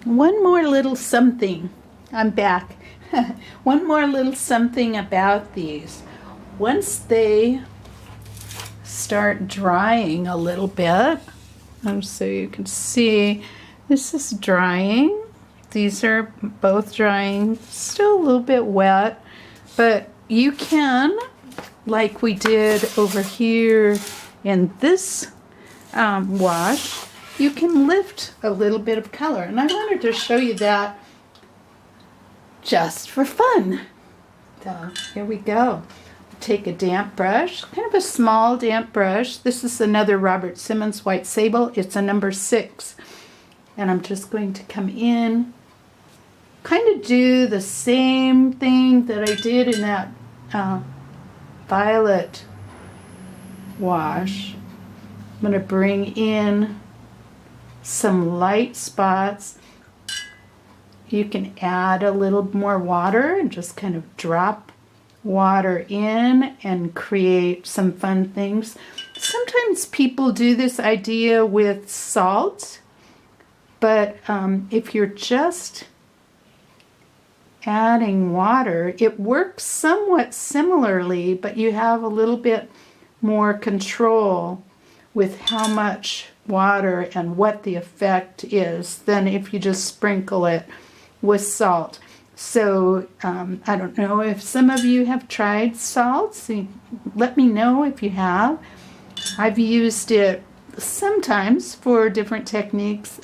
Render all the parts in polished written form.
One more little something. I'm back. One more little something about these. Once they start drying a little bit, so you can see this is drying. These are both drying, still a little bit wet, but you can, like we did over here in this wash, you can lift a little bit of color. And I wanted to show you that just for fun. So here we go. Take a damp brush, kind of a small damp brush. This is another Robert Simmons White Sable. It's a number 6. And I'm just going to come in, kind of do the same thing that I did in that violet wash. I'm going to bring in some light spots. You can add a little more water and just kind of drop water in and create some fun things. Sometimes people do this idea with salt, but if you're just adding water, it works somewhat similarly, but you have a little bit more control with how much water and what the effect is than if you just sprinkle it with salt. So I don't know if some of you have tried salt. So let me know if you have. I've used it sometimes for different techniques,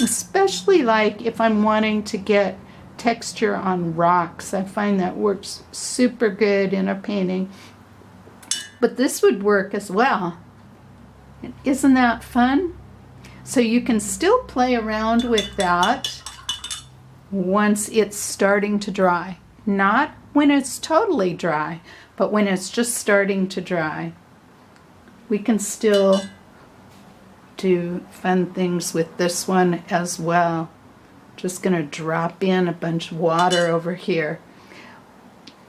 especially like if I'm wanting to get texture on rocks. I find that works super good in a painting. But this would work as well. Isn't that fun? So you can still play around with that once it's starting to dry. Not when it's totally dry, but when it's just starting to dry. We can still do fun things with this one as well. Just going to drop in a bunch of water over here.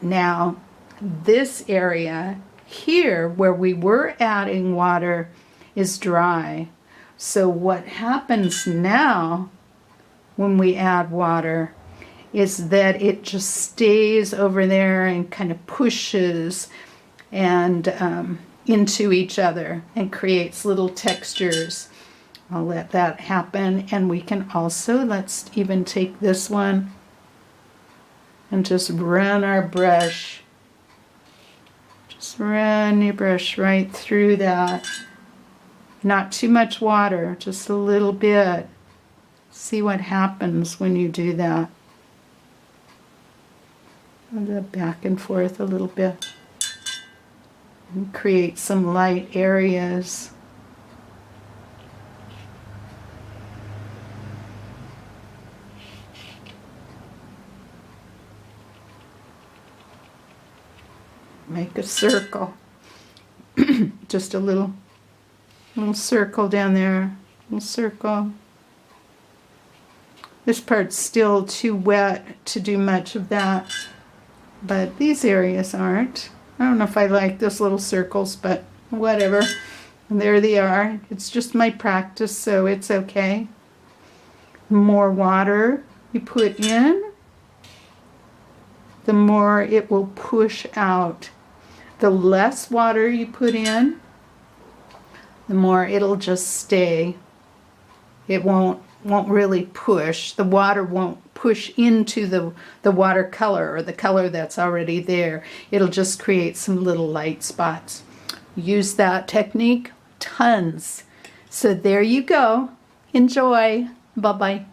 Now, this area here where we were adding water is dry. So what happens now when we add water is that it just stays over there and kind of pushes and into each other and creates little textures. I'll let that happen. And we can also, let's even take this one and just run our brush. Just run your brush right through that. Not too much water, just a little bit. See what happens when you do that. Back and forth a little bit. And create some light areas. Make a circle. Just a little circle down there. Little circle. This part's still too wet to do much of that, but these areas aren't. I don't know if I like those little circles, but whatever. And there they are. It's just my practice, so it's okay. The more water you put in, the more it will push out. The less water you put in, the more it'll just stay. It won't really push. The water won't push into the watercolor or the color that's already there. It'll just create some little light spots. Use that technique tons. So there you go. Enjoy. Bye-bye.